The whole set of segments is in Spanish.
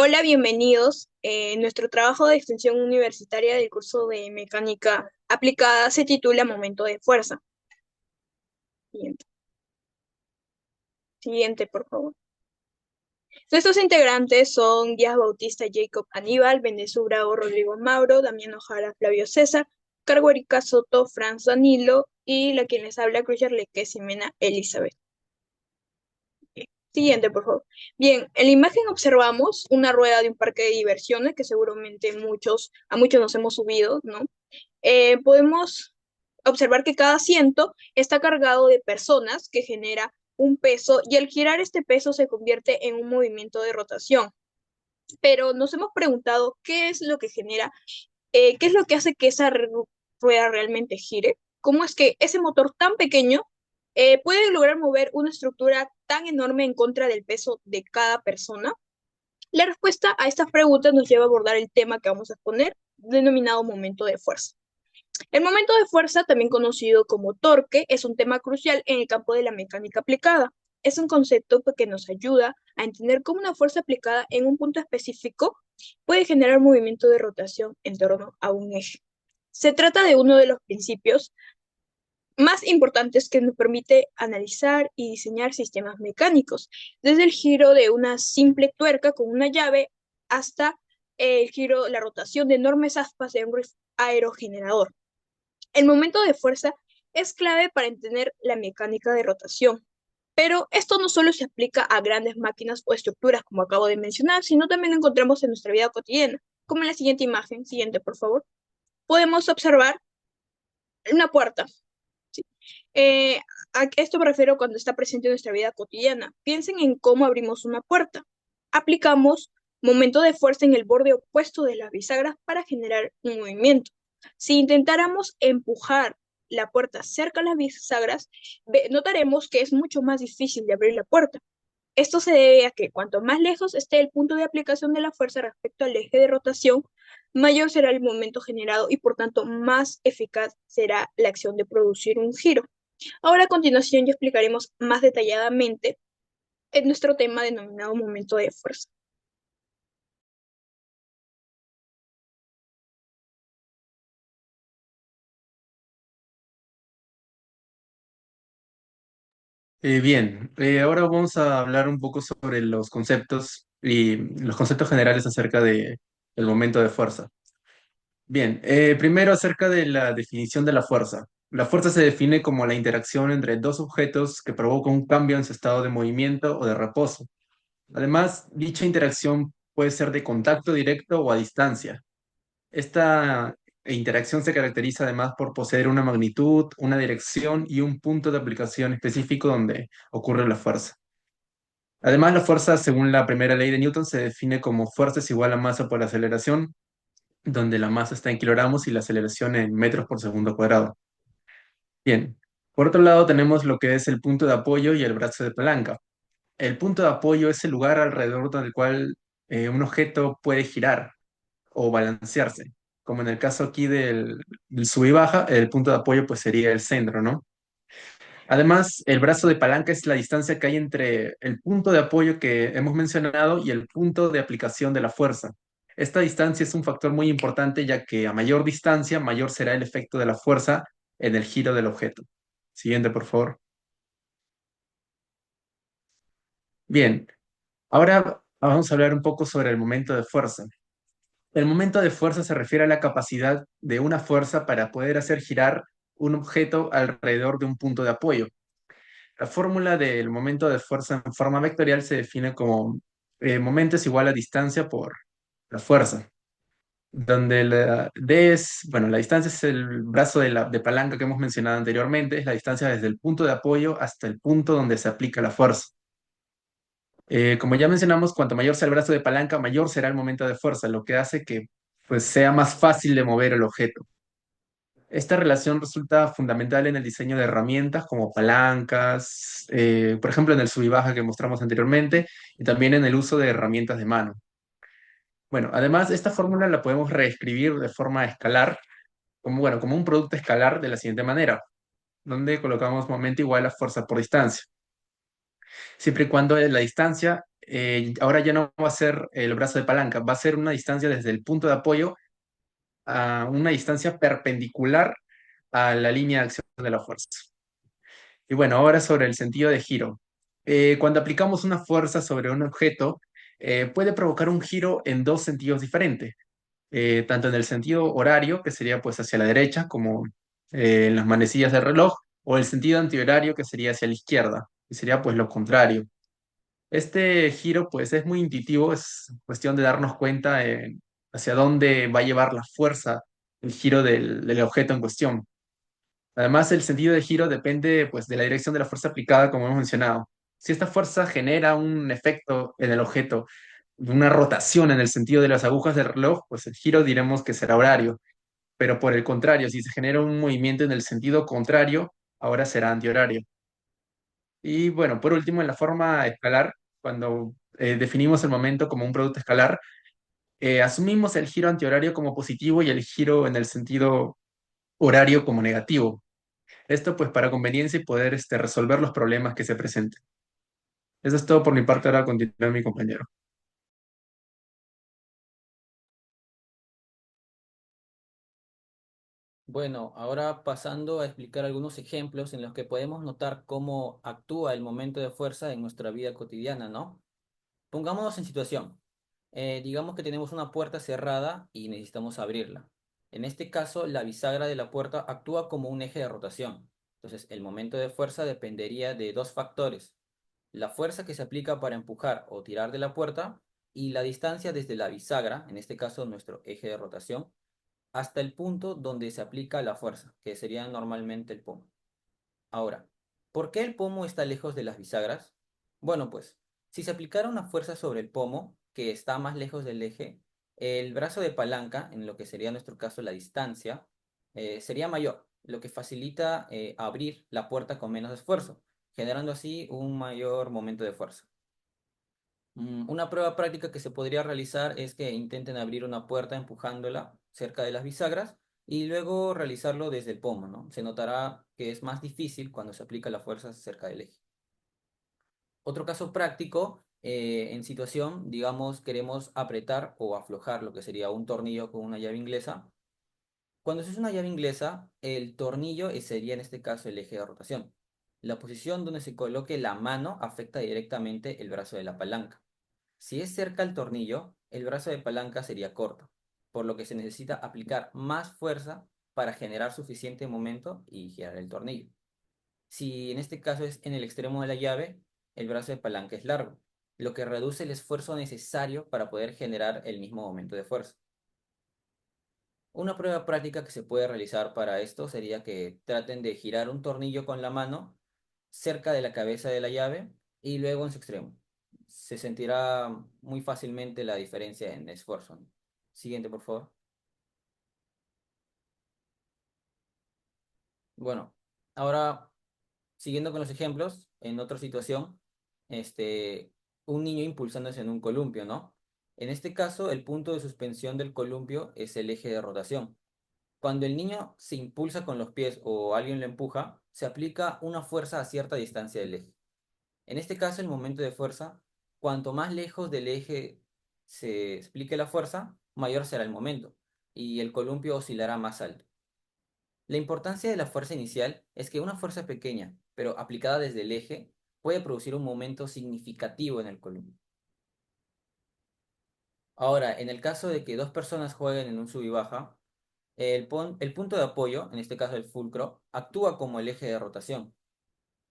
Hola, bienvenidos. Nuestro trabajo de extensión universitaria del curso de mecánica aplicada se titula Momento de fuerza. Siguiente, Siguiente, por favor. Nuestros integrantes son Díaz Bautista, Jacob Aníbal, Benezú Bravo, Rodrigo Mauro, Damián Ojara, Flavio César, Carguerica Soto, Franz Danilo y la quien les habla, Cruz Yarleque Ximena Elizabeth. Siguiente, por favor. Bien, en la imagen observamos una rueda de un parque de diversiones que seguramente a muchos nos hemos subido, ¿no? Podemos observar que cada asiento está cargado de personas que genera un peso y al girar este peso se convierte en un movimiento de rotación. Pero nos hemos preguntado qué es lo que genera, qué es lo que hace que esa rueda realmente gire, cómo es que ese motor tan pequeño puede lograr mover una estructura tan enorme en contra del peso de cada persona. La respuesta a estas preguntas nos lleva a abordar el tema que vamos a exponer, denominado momento de fuerza. El momento de fuerza, también conocido como torque, es un tema crucial en el campo de la mecánica aplicada. Es un concepto que nos ayuda a entender cómo una fuerza aplicada en un punto específico puede generar movimiento de rotación en torno a un eje. Se trata de uno de los principios más importantes que nos permite analizar y diseñar sistemas mecánicos, desde el giro de una simple tuerca con una llave hasta el giro, la rotación de enormes aspas de un aerogenerador. El momento de fuerza es clave para entender la mecánica de rotación, pero esto no solo se aplica a grandes máquinas o estructuras, como acabo de mencionar, sino también lo encontramos en nuestra vida cotidiana, como en la siguiente imagen, siguiente por favor. Podemos observar una puerta. ¿Sí? Eh, a esto me refiero cuando está presente en nuestra vida cotidiana. Piensen en cómo abrimos una puerta. Aplicamos momento de fuerza en el borde opuesto de las bisagras para generar un movimiento. Si intentáramos empujar la puerta cerca de las bisagras, notaremos que es mucho más difícil de abrir la puerta. Esto se debe a que cuanto más lejos esté el punto de aplicación de la fuerza respecto al eje de rotación, mayor será el momento generado y por tanto más eficaz será la acción de producir un giro. Ahora a continuación ya explicaremos más detalladamente en nuestro tema denominado momento de fuerza. Bien, ahora vamos a hablar un poco sobre los conceptos y los conceptos generales acerca de el momento de fuerza. Bien, primero acerca de la definición de la fuerza. La fuerza se define como la interacción entre dos objetos que provoca un cambio en su estado de movimiento o de reposo. Además, dicha interacción puede ser de contacto directo o a distancia. Esta interacción se caracteriza además por poseer una magnitud, una dirección y un punto de aplicación específico donde ocurre la fuerza. Además, la fuerza, según la primera ley de Newton, se define como fuerza es igual a masa por aceleración, donde la masa está en kilogramos y la aceleración en metros por segundo cuadrado. Bien, por otro lado tenemos lo que es el punto de apoyo y el brazo de palanca. El punto de apoyo es el lugar alrededor del cual un objeto puede girar o balancearse. Como en el caso aquí del sub y baja, el punto de apoyo pues sería el centro, ¿no? Además, el brazo de palanca es la distancia que hay entre el punto de apoyo que hemos mencionado y el punto de aplicación de la fuerza. Esta distancia es un factor muy importante ya que a mayor distancia, mayor será el efecto de la fuerza en el giro del objeto. Siguiente, por favor. Bien, ahora vamos a hablar un poco sobre el momento de fuerza. El momento de fuerza se refiere a la capacidad de una fuerza para poder hacer girar un objeto alrededor de un punto de apoyo. La fórmula del momento de fuerza en forma vectorial se define como momento es igual a distancia por la fuerza, donde la D es, bueno, la distancia es el brazo de palanca que hemos mencionado anteriormente, es la distancia desde el punto de apoyo hasta el punto donde se aplica la fuerza. Como ya mencionamos, cuanto mayor sea el brazo de palanca, mayor será el momento de fuerza, lo que hace que pues, sea más fácil de mover el objeto. Esta relación resulta fundamental en el diseño de herramientas como palancas, por ejemplo, en el sub y baja que mostramos anteriormente, y también en el uso de herramientas de mano. Bueno, además, esta fórmula la podemos reescribir de forma escalar, como, bueno, como un producto escalar de la siguiente manera, donde colocamos momento igual a fuerza por distancia, siempre y cuando la distancia ahora ya no va a ser el brazo de palanca, va a ser una distancia desde el punto de apoyo a una distancia perpendicular a la línea de acción de la fuerza. Y bueno, ahora sobre el sentido de giro. Cuando aplicamos una fuerza sobre un objeto, puede provocar un giro en dos sentidos diferentes, tanto en el sentido horario, que sería pues hacia la derecha, como en las manecillas del reloj, o el sentido antihorario, que sería hacia la izquierda, que sería pues lo contrario. Este giro pues es muy intuitivo, es cuestión de darnos cuenta hacia dónde va a llevar la fuerza, el giro del objeto en cuestión. Además, el sentido de giro depende pues, de la dirección de la fuerza aplicada, como hemos mencionado. Si esta fuerza genera un efecto en el objeto, una rotación en el sentido de las agujas del reloj, pues el giro diremos que será horario. Pero por el contrario, si se genera un movimiento en el sentido contrario, ahora será antihorario. Y bueno, por último, en la forma escalar, cuando definimos el momento como un producto escalar, asumimos el giro antihorario como positivo y el giro en el sentido horario como negativo. Esto pues para conveniencia y poder resolver los problemas que se presenten. Eso es todo por mi parte, ahora continúa mi compañero. Bueno, ahora pasando a explicar algunos ejemplos en los que podemos notar cómo actúa el momento de fuerza en nuestra vida cotidiana, ¿no? Pongámonos en situación. Digamos que tenemos una puerta cerrada y necesitamos abrirla. En este caso, la bisagra de la puerta actúa como un eje de rotación. Entonces, el momento de fuerza dependería de dos factores: la fuerza que se aplica para empujar o tirar de la puerta y la distancia desde la bisagra, en este caso nuestro eje de rotación, hasta el punto donde se aplica la fuerza, que sería normalmente el pomo. Ahora, ¿por qué el pomo está lejos de las bisagras? Bueno, pues, si se aplicara una fuerza sobre el pomo, que está más lejos del eje, el brazo de palanca, en lo que sería en nuestro caso la distancia, sería mayor, lo que facilita abrir la puerta con menos esfuerzo, generando así un mayor momento de fuerza. Una prueba práctica que se podría realizar es que intenten abrir una puerta empujándola cerca de las bisagras y luego realizarlo desde el pomo, ¿no? Se notará que es más difícil cuando se aplica la fuerza cerca del eje. Otro caso práctico, en situación, digamos, queremos apretar o aflojar lo que sería un tornillo con una llave inglesa. Cuando se usa una llave inglesa, el tornillo sería en este caso el eje de rotación. La posición donde se coloque la mano afecta directamente el brazo de la palanca. Si es cerca al tornillo, el brazo de palanca sería corto, por lo que se necesita aplicar más fuerza para generar suficiente momento y girar el tornillo. Si en este caso es en el extremo de la llave, el brazo de palanca es largo, lo que reduce el esfuerzo necesario para poder generar el mismo momento de fuerza. Una prueba práctica que se puede realizar para esto sería que traten de girar un tornillo con la mano cerca de la cabeza de la llave y luego en su extremo. Se sentirá muy fácilmente la diferencia en esfuerzo, ¿no? Siguiente, por favor. Bueno, ahora siguiendo con los ejemplos, en otra situación, un niño impulsándose en un columpio, ¿no? En este caso, el punto de suspensión del columpio es el eje de rotación. Cuando el niño se impulsa con los pies o alguien lo empuja, se aplica una fuerza a cierta distancia del eje. En este caso, el momento de fuerza, cuanto más lejos del eje se explique la fuerza, mayor será el momento y el columpio oscilará más alto. La importancia de la fuerza inicial es que una fuerza pequeña, pero aplicada desde el eje, puede producir un momento significativo en el columpio. Ahora, en el caso de que dos personas jueguen en un sub y baja, el punto de apoyo, en este caso el fulcro, actúa como el eje de rotación.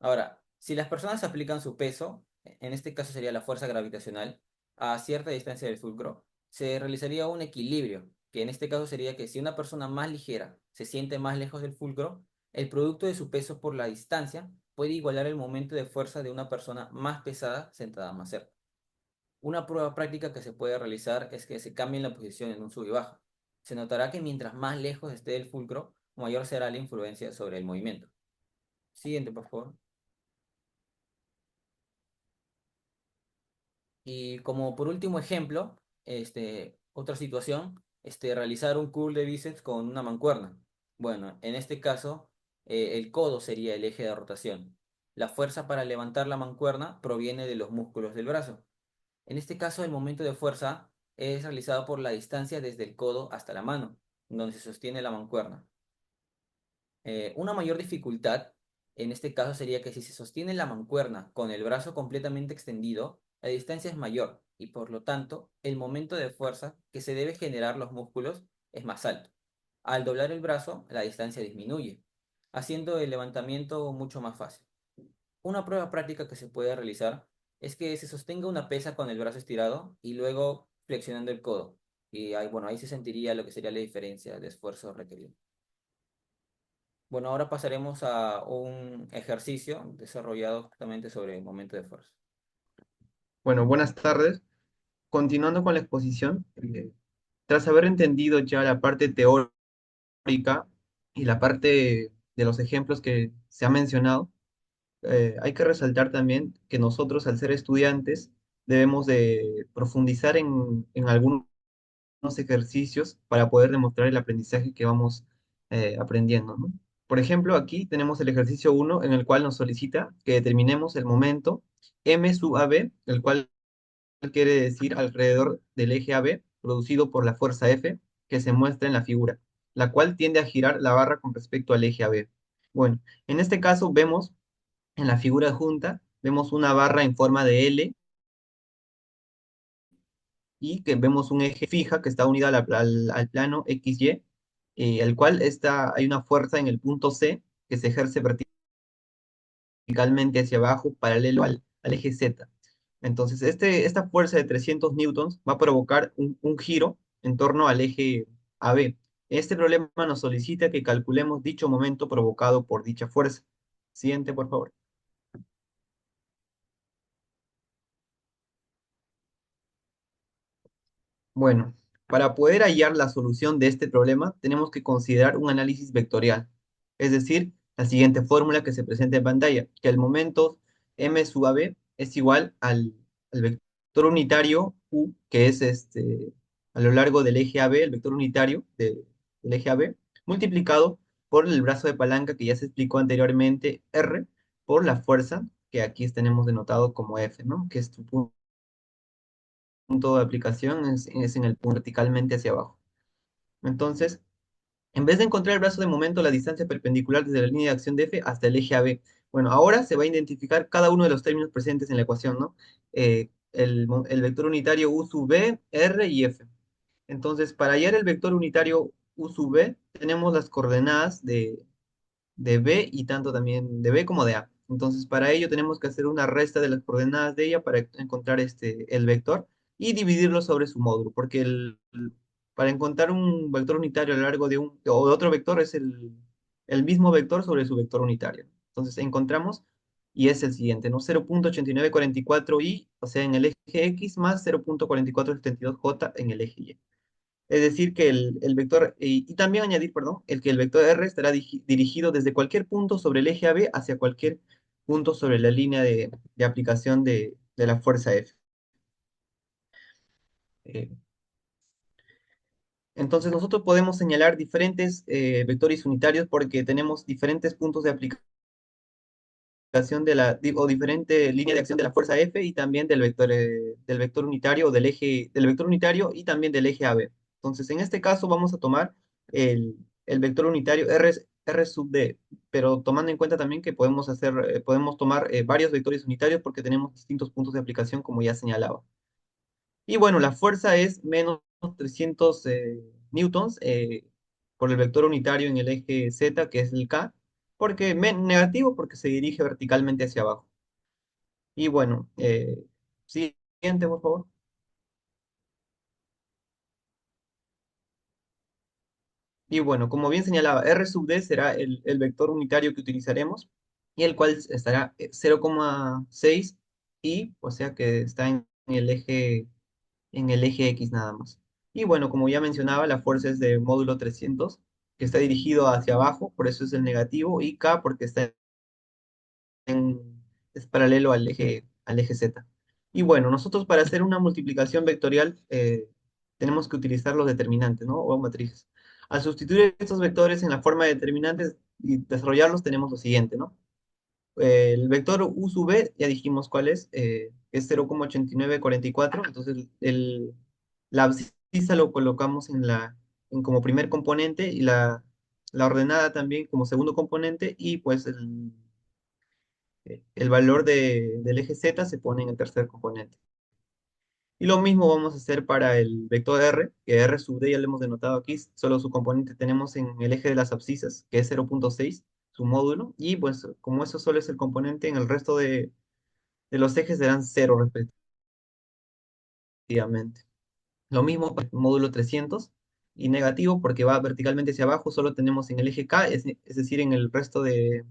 Ahora, si las personas aplican su peso, en este caso sería la fuerza gravitacional, a cierta distancia del fulcro, se realizaría un equilibrio, que en este caso sería que si una persona más ligera se siente más lejos del fulcro, el producto de su peso por la distancia puede igualar el momento de fuerza de una persona más pesada sentada más cerca. Una prueba práctica que se puede realizar es que se cambie la posición en un sub y baja. Se notará que mientras más lejos esté del fulcro, mayor será la influencia sobre el movimiento. Siguiente, por favor. Y como por último ejemplo, otra situación, realizar un curl de bíceps con una mancuerna. Bueno, en este caso, el codo sería el eje de rotación. La fuerza para levantar la mancuerna proviene de los músculos del brazo. En este caso, el momento de fuerza es realizado por la distancia desde el codo hasta la mano, donde se sostiene la mancuerna. Una mayor dificultad en este caso sería que si se sostiene la mancuerna con el brazo completamente extendido, la distancia es mayor y por lo tanto el momento de fuerza que se debe generar los músculos es más alto. Al doblar el brazo, la distancia disminuye, haciendo el levantamiento mucho más fácil. Una prueba práctica que se puede realizar es que se sostenga una pesa con el brazo estirado y luego flexionando el codo. Y ahí, bueno, ahí se sentiría lo que sería la diferencia de esfuerzo requerido. Bueno, ahora pasaremos a un ejercicio desarrollado justamente sobre el momento de fuerza. Bueno, buenas tardes. Continuando con la exposición, tras haber entendido ya la parte teórica y la parte de los ejemplos que se ha mencionado, hay que resaltar también que nosotros, al ser estudiantes, debemos de profundizar en algunos ejercicios para poder demostrar el aprendizaje que vamos aprendiendo, ¿no? Por ejemplo, aquí tenemos el ejercicio uno en el cual nos solicita que determinemos el momento m sub AB, el cual quiere decir alrededor del eje AB, producido por la fuerza F, que se muestra en la figura, la cual tiende a girar la barra con respecto al eje AB. Bueno, en este caso vemos en la figura adjunta, vemos una barra en forma de L y que vemos un eje fija que está unida al plano XY, el cual hay una fuerza en el punto C que se ejerce verticalmente hacia abajo, paralelo al eje Z. Entonces, esta fuerza de 300 newtons va a provocar un giro en torno al eje AB. Este problema nos solicita que calculemos dicho momento provocado por dicha fuerza. Siguiente, por favor. Bueno, para poder hallar la solución de este problema, tenemos que considerar un análisis vectorial, es decir, la siguiente fórmula que se presenta en pantalla, que el momento m sub ab es igual al vector unitario u, que es a lo largo del eje AB, el vector unitario del eje AB, multiplicado por el brazo de palanca que ya se explicó anteriormente, R, por la fuerza que aquí tenemos denotado como F, ¿no? Que es tu punto de aplicación es en el punto verticalmente hacia abajo. Entonces, en vez de encontrar el brazo de momento, la distancia perpendicular desde la línea de acción de F hasta el eje AB. Bueno, ahora se va a identificar cada uno de los términos presentes en la ecuación, ¿no? El vector unitario U sub B, R y F. Entonces, para hallar el vector unitario U sub B, tenemos las coordenadas de B y tanto también de B como de A. Entonces, para ello tenemos que hacer una resta de las coordenadas de ella para encontrar el vector y dividirlo sobre su módulo, porque para encontrar un vector unitario a lo largo o de otro vector es el mismo vector sobre su vector unitario. Entonces, encontramos y es el siguiente, ¿no? 0.8944i, o sea, en el eje X más 0.4472j en el eje Y. Es decir, que el vector, y también añadir, perdón, que el vector R estará dirigido desde cualquier punto sobre el eje AB hacia cualquier punto sobre la línea de aplicación de la fuerza F. Eh, entonces nosotros podemos señalar diferentes vectores unitarios porque tenemos diferentes puntos de aplicación o diferente línea de acción de la fuerza F y también del vector unitario o del vector unitario y también del eje AB. Entonces, en este caso vamos a tomar el vector unitario R sub D, pero tomando en cuenta también que podemos tomar varios vectores unitarios porque tenemos distintos puntos de aplicación, como ya señalaba. Y bueno, la fuerza es menos 300 newtons por el vector unitario en el eje Z, que es el K, porque negativo porque se dirige verticalmente hacia abajo. Y bueno, siguiente, por favor. Y bueno, como bien señalaba, R sub D será el vector unitario que utilizaremos y el cual estará 0,6 y, o sea que está en el eje X nada más. Y bueno, como ya mencionaba, la fuerza es de módulo 300 que está dirigido hacia abajo, por eso es el negativo, y K porque es paralelo al eje Z. Y bueno, nosotros para hacer una multiplicación vectorial tenemos que utilizar los determinantes, ¿no? O matrices. Al sustituir estos vectores en la forma de determinantes y desarrollarlos tenemos lo siguiente, ¿no? El vector U sub v, ya dijimos cuál es 0,8944. Entonces, la abscisa lo colocamos como primer componente y la ordenada también como segundo componente, y pues el valor del eje Z se pone en el tercer componente. Y lo mismo vamos a hacer para el vector R, que R sub d ya lo hemos denotado aquí, solo su componente tenemos en el eje de las abscisas, que es 0,6, su módulo, y pues como eso solo es el componente, en el resto de los ejes serán cero respectivamente. Lo mismo para el módulo 300, y negativo porque va verticalmente hacia abajo, solo tenemos en el eje K, es decir, en el resto de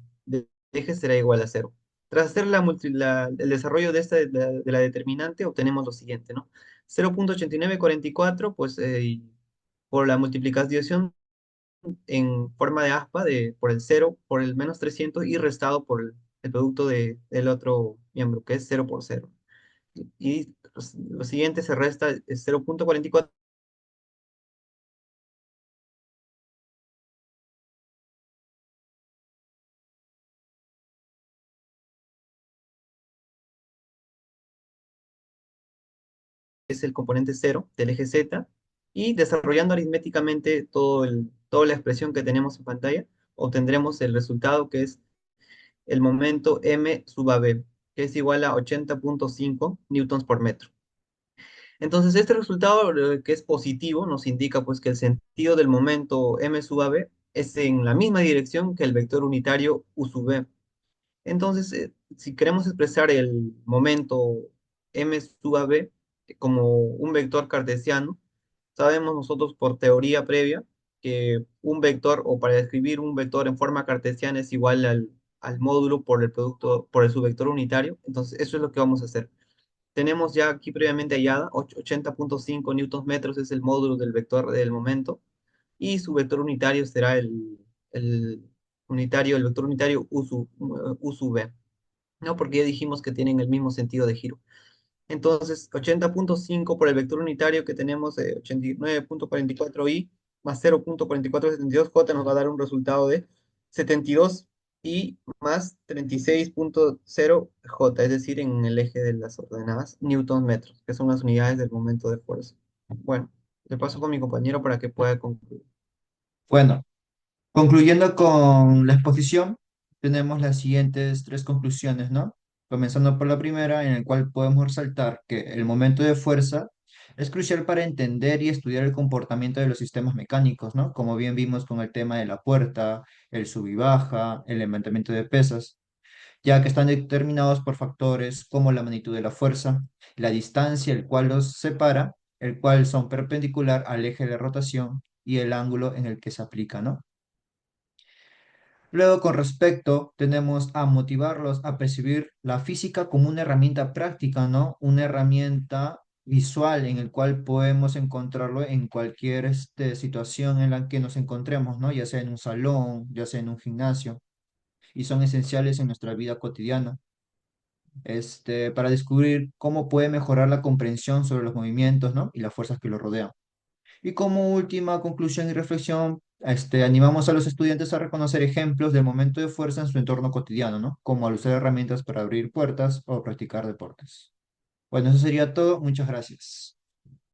ejes será igual a cero. Tras hacer el desarrollo de la determinante, obtenemos lo siguiente, ¿no? 0,8944, pues por la multiplicación en forma de aspa por el 0 por el menos 300 y restado por el producto del otro miembro, que es 0 por 0. Y lo siguiente se resta es 0,44, es el componente cero del eje Z, y desarrollando aritméticamente toda la expresión que tenemos en pantalla, obtendremos el resultado, que es el momento m sub ab, que es igual a 80,5 newtons por metro. Entonces, este resultado, que es positivo, nos indica pues que el sentido del momento m sub ab es en la misma dirección que el vector unitario u sub v. Entonces, si queremos expresar el momento m sub ab como un vector cartesiano, sabemos nosotros por teoría previa que un vector, o para describir un vector en forma cartesiana, es igual al módulo por el producto, por el subvector unitario. Entonces, eso es lo que vamos a hacer. Tenemos ya aquí previamente hallada 80,5 newtons metros es el módulo del vector del momento, y su vector unitario será el el vector unitario u sub v, ¿no? Porque ya dijimos que tienen el mismo sentido de giro. Entonces, 80,5 por el vector unitario que tenemos, 89,44i más 0,4472j, nos va a dar un resultado de 72i más 36,0j, es decir, en el eje de las ordenadas, newtons metros, que son las unidades del momento de fuerza. Bueno, le paso con mi compañero para que pueda concluir. Bueno, concluyendo con la exposición, tenemos las siguientes tres conclusiones, ¿no? Comenzando por la primera, en el cual podemos resaltar que el momento de fuerza es crucial para entender y estudiar el comportamiento de los sistemas mecánicos, ¿no? Como bien vimos con el tema de la puerta, el sub y baja, el levantamiento de pesas, ya que están determinados por factores como la magnitud de la fuerza, la distancia, el cual los separa, el cual son perpendicular al eje de rotación y el ángulo en el que se aplica, ¿no? Luego, con respecto, tenemos a motivarlos a percibir la física como una herramienta práctica, ¿no? Una herramienta visual en el cual podemos encontrarlo en cualquier situación en la que nos encontremos, ¿no? Ya sea en un salón, ya sea en un gimnasio, y son esenciales en nuestra vida cotidiana, para descubrir cómo puede mejorar la comprensión sobre los movimientos, ¿no? Y las fuerzas que lo rodean. Y como última conclusión y reflexión, animamos a los estudiantes a reconocer ejemplos del momento de fuerza en su entorno cotidiano, ¿no? Como al usar herramientas para abrir puertas o practicar deportes. Bueno, eso sería todo. Muchas gracias.